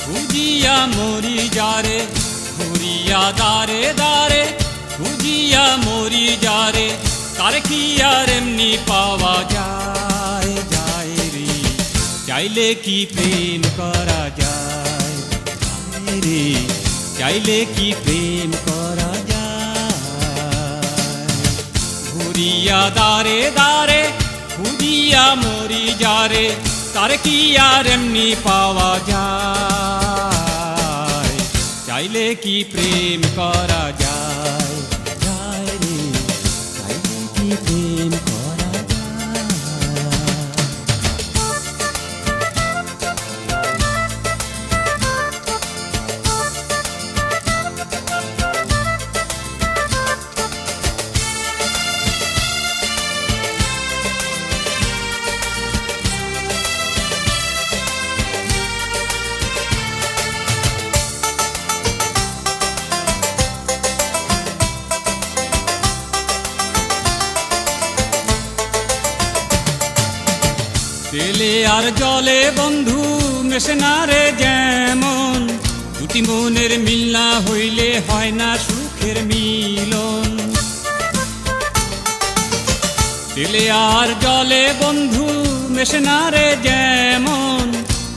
খুঁজিয়া মরি যারে, ঘুরিয়া দারে দারে খুঁজিয়া মরি যারে, তারে কি আর এমনি পাওয়া যায়, যায় রে। চাইলে কি প্রেম করা যায়, যায় রে, চাইলে কি প্রেম করা যায়। ঘুরিয়া দারে দারে খুঁজিয়া মরি যারে, তারে কি আর এমনি পাওয়া যায়। চাইলে কি প্রেম করা যায়, যায় রে, চাইলে কি প্রেম করা যায়। তেলে আর জলে বন্ধু মেশে না রে যেমন, দুটি মনের মিল না হইলে হয় না সুখের মিলন। তেলে আর জলে বন্ধু মেশে না রে যেমন,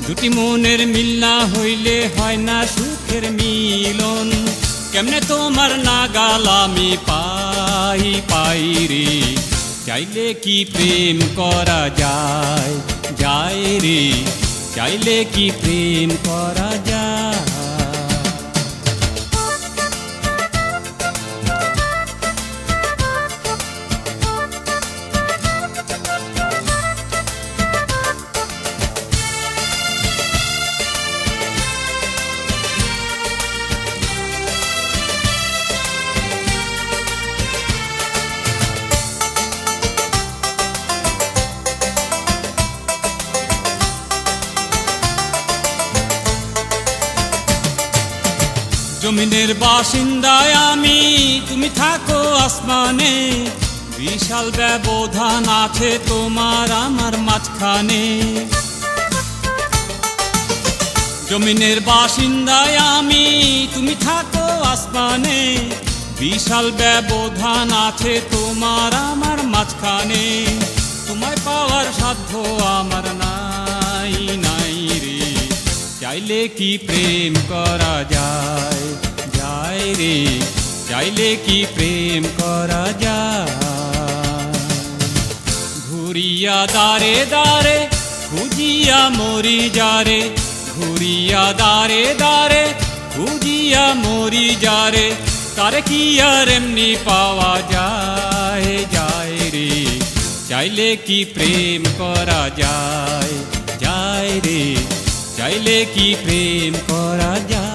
দুটি মনের মিল না হইলে হয় না সুখের মিলন। কেমনে তোমার নাগাল আমি পাই, পাই রে। চাইলে কি প্রেম করা যায়, যায় রে, চাইলে কি প্রেম করা যায়। জমিনের বাসিন্দায় আমি, তুমি থাকো আসমানে, বিশাল ব্যবধান আছে তোমার আমার মাঝখানে। জমিনের বাসিন্দায় আমি, তুমি থাকো আসমানে, বিশাল ব্যবধান আছে তোমার আমার মাঝখানে। তোমায় পাওয়ার সাধ্য আমার নাই, নাই রে। চাইলে কি প্রেম করা যায়, যায় রে, চাইলে কি প্রেম করা যায়। ঘুরিয়া দারে দারে খুঁজিয়া মরি যারে, ঘুরিয়া দারে দারে খুঁজিয়া মরি যারে, তারে কি আর এমনি পাওয়া যায়, যায় রে। চাইলে কি প্রেম করা যায়, যায় রে, চাইলে কি প্রেম করা যায়।